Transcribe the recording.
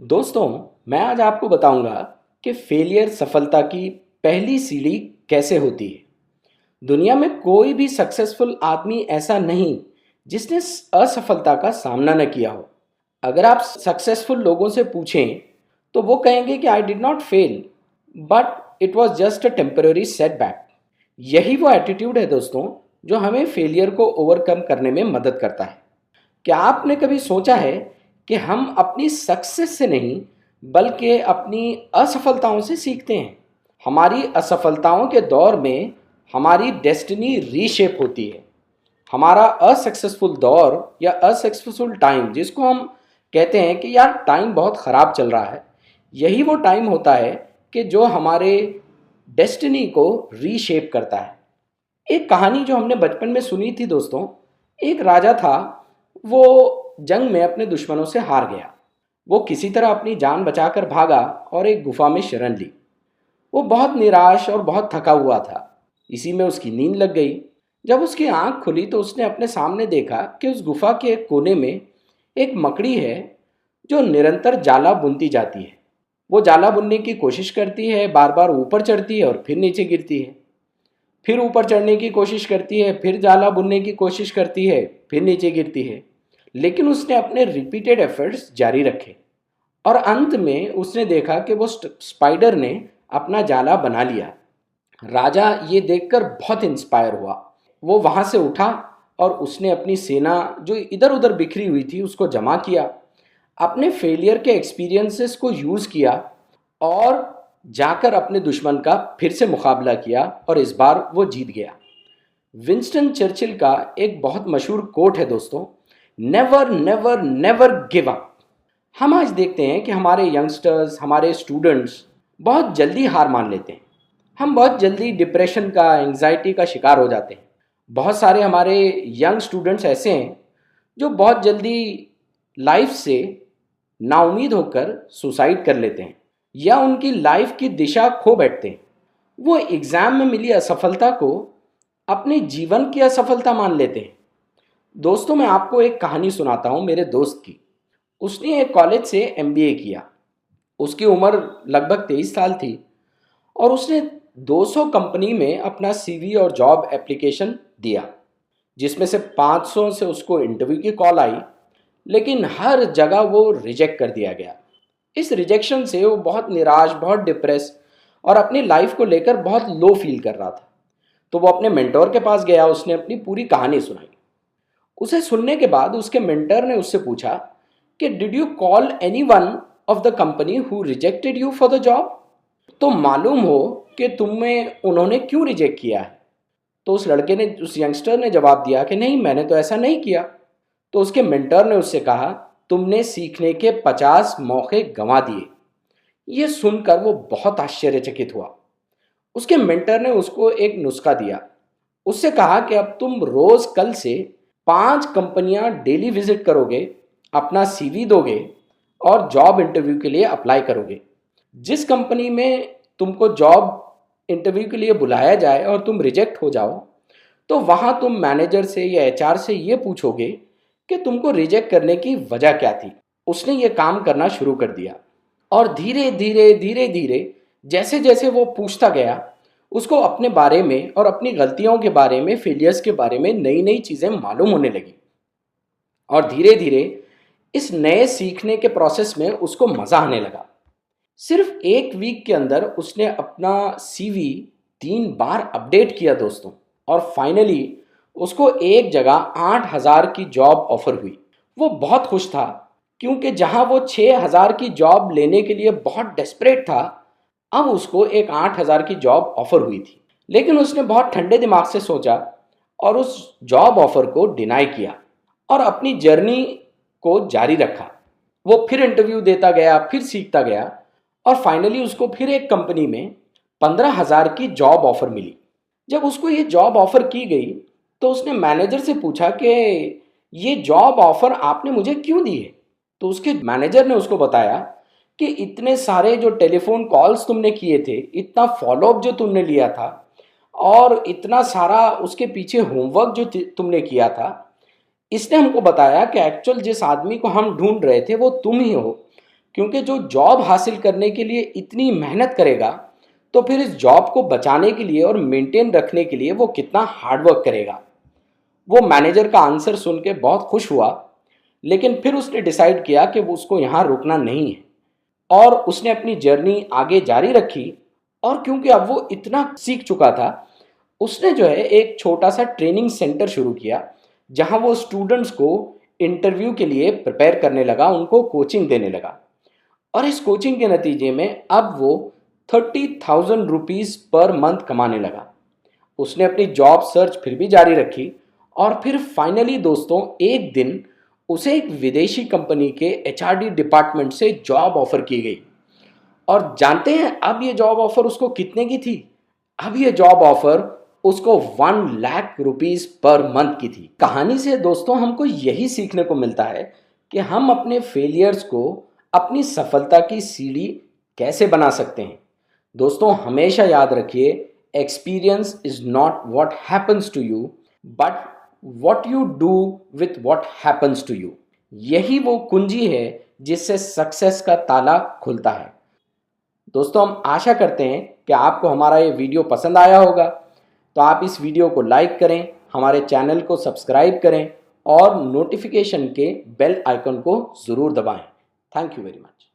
दोस्तों, मैं आज आपको बताऊंगा कि फेलियर सफलता की पहली सीढ़ी कैसे होती है। दुनिया में कोई भी सक्सेसफुल आदमी ऐसा नहीं जिसने असफलता का सामना न किया हो। अगर आप सक्सेसफुल लोगों से पूछें तो वो कहेंगे कि I did not fail, but it was just a temporary setback. यही वो एटीट्यूड है दोस्तों, जो हमें फेलियर को ओवरकम करने में मदद करता है। क्या आपने कभी सोचा है कि हम अपनी सक्सेस से नहीं बल्कि अपनी असफलताओं से सीखते हैं? हमारी असफलताओं के दौर में हमारी डेस्टिनी रीशेप होती है। हमारा असक्सेसफुल दौर या असक्सेसफुल टाइम, जिसको हम कहते हैं कि यार टाइम बहुत ख़राब चल रहा है, यही वो टाइम होता है कि जो हमारे डेस्टिनी को रीशेप करता है। एक कहानी जो हमने बचपन में सुनी थी दोस्तों, एक राजा था। वो जंग में अपने दुश्मनों से हार गया। वो किसी तरह अपनी जान बचाकर भागा और एक गुफा में शरण ली। वो बहुत निराश और बहुत थका हुआ था। इसी में उसकी नींद लग गई। जब उसकी आंख खुली तो उसने अपने सामने देखा कि उस गुफा के एक कोने में एक मकड़ी है जो निरंतर जाला बुनती जाती है। वो जाला बुनने की कोशिश करती है, बार बार ऊपर चढ़ती है और फिर नीचे गिरती है। फिर ऊपर चढ़ने की कोशिश करती है, फिर जाला बुनने की कोशिश करती है, फिर नीचे गिरती है। लेकिन उसने अपने रिपीटेड एफर्ट्स जारी रखे और अंत में उसने देखा कि वो स्पाइडर ने अपना जाला बना लिया। राजा ये देखकर बहुत इंस्पायर हुआ। वो वहाँ से उठा और उसने अपनी सेना जो इधर उधर बिखरी हुई थी उसको जमा किया। अपने फेलियर के एक्सपीरियंसेस को यूज़ किया और जाकर अपने दुश्मन का फिर से मुकाबला किया और इस बार वो जीत गया। विंस्टन चर्चिल का एक बहुत मशहूर कोट है दोस्तों, never never never give up. हम आज देखते हैं कि हमारे यंगस्टर्स, हमारे स्टूडेंट्स बहुत जल्दी हार मान लेते हैं। हम बहुत जल्दी डिप्रेशन का, एंग्जाइटी का शिकार हो जाते हैं। बहुत सारे हमारे यंग स्टूडेंट्स ऐसे हैं जो बहुत जल्दी लाइफ से नाउमीद होकर सुसाइड कर लेते हैं या उनकी लाइफ की दिशा खो बैठते हैं। वो एग्ज़ाम में मिली असफलता को अपने जीवन की असफलता मान लेते हैं। दोस्तों, मैं आपको एक कहानी सुनाता हूँ मेरे दोस्त की। उसने एक कॉलेज से एमबीए किया। उसकी उम्र लगभग 23 साल थी और उसने 200 कंपनी में अपना सीवी और जॉब एप्लीकेशन दिया, जिसमें से 500 से उसको इंटरव्यू की कॉल आई, लेकिन हर जगह वो रिजेक्ट कर दिया गया। इस रिजेक्शन से वो बहुत निराश, बहुत डिप्रेस और अपनी लाइफ को लेकर बहुत लो फील कर रहा था। तो वो अपने मेंटोर के पास गया, उसने अपनी पूरी कहानी सुनाई। उसे सुनने के बाद उसके मेंटर ने उससे पूछा कि did you call anyone of the company who rejected you for the job? तो मालूम हो कि तुम्हें उन्होंने क्यों रिजेक्ट किया है? तो उस लड़के ने, उस यंगस्टर ने जवाब दिया कि नहीं, मैंने तो ऐसा नहीं किया। तो उसके मेंटर ने उससे कहा, तुमने सीखने के 50 मौके गंवा दिए। ये सुनकर वो बहुत आश्चर्यचकित हुआ। उसके मेंटर ने उसको एक नुस्खा दिया। उससे कहा कि अब तुम रोज कल से 5 कंपनियां डेली विजिट करोगे, अपना सीवी दोगे और जॉब इंटरव्यू के लिए अप्लाई करोगे। जिस कंपनी में तुमको जॉब इंटरव्यू के लिए बुलाया जाए और तुम रिजेक्ट हो जाओ, तो वहाँ तुम मैनेजर से या एचआर से ये पूछोगे कि तुमको रिजेक्ट करने की वजह क्या थी। उसने ये काम करना शुरू कर दिया और धीरे धीरे जैसे जैसे वो पूछता गया, उसको अपने बारे में और अपनी गलतियों के बारे में, फेलियर्स के बारे में नई नई चीज़ें मालूम होने लगी। और धीरे धीरे इस नए सीखने के प्रोसेस में उसको मज़ा आने लगा। सिर्फ एक वीक के अंदर उसने अपना सीवी 3 बार अपडेट किया दोस्तों, और फाइनली उसको एक जगह 8,000 की जॉब ऑफर हुई। वो बहुत खुश था क्योंकि जहां वो 6,000 की जॉब लेने के लिए बहुत डेस्परेट था, अब उसको एक 8,000 की जॉब ऑफर हुई थी। लेकिन उसने बहुत ठंडे दिमाग से सोचा और उस जॉब ऑफर को डिनाई किया और अपनी जर्नी को जारी रखा। वो फिर इंटरव्यू देता गया, फिर सीखता गया और फाइनली उसको फिर एक कंपनी में 15,000 की जॉब ऑफर मिली। जब उसको ये जॉब ऑफर की गई तो उसने मैनेजर से पूछा कि ये जॉब ऑफर आपने मुझे क्यों दी है? तो उसके मैनेजर ने उसको बताया कि इतने सारे जो टेलीफोन कॉल्स तुमने किए थे, इतना फॉलोअप जो तुमने लिया था और इतना सारा उसके पीछे होमवर्क जो तुमने किया था, इसने हमको बताया कि एक्चुअल जिस आदमी को हम ढूंढ रहे थे वो तुम ही हो। क्योंकि जो जॉब हासिल करने के लिए इतनी मेहनत करेगा तो फिर इस जॉब को बचाने के लिए और मेंटेन रखने के लिए वो कितना हार्डवर्क करेगा। वो मैनेजर का आंसर सुन के बहुत खुश हुआ, लेकिन फिर उसने डिसाइड किया कि वो उसको यहाँ रुकना नहीं है और उसने अपनी जर्नी आगे जारी रखी। और क्योंकि अब वो इतना सीख चुका था, उसने जो है एक छोटा सा ट्रेनिंग सेंटर शुरू किया जहाँ वो स्टूडेंट्स को इंटरव्यू के लिए प्रिपेयर करने लगा, उनको कोचिंग देने लगा। और इस कोचिंग के नतीजे में अब वो 30,000 रुपीज़ पर मंथ कमाने लगा। उसने अपनी जॉब सर्च फिर भी जारी रखी और फिर फाइनली दोस्तों एक दिन उसे एक विदेशी कंपनी के एचआरडी डिपार्टमेंट से जॉब ऑफर की गई। और जानते हैं अब ये जॉब ऑफर उसको कितने की थी? अब ये जॉब ऑफर उसको 1 लाख रुपीस पर मंथ की थी। कहानी से दोस्तों हमको यही सीखने को मिलता है कि हम अपने फेलियर्स को अपनी सफलता की सीढ़ी कैसे बना सकते हैं। दोस्तों हमेशा याद रखिए, experience is not what happens to you but what you do with what happens to you. यही वो कुंजी है जिससे सक्सेस का ताला खुलता है। दोस्तों हम आशा करते हैं कि आपको हमारा ये वीडियो पसंद आया होगा, तो आप इस वीडियो को लाइक करें, हमारे चैनल को सब्सक्राइब करें और नोटिफिकेशन के बेल आइकन को ज़रूर दबाएं। Thank you very much.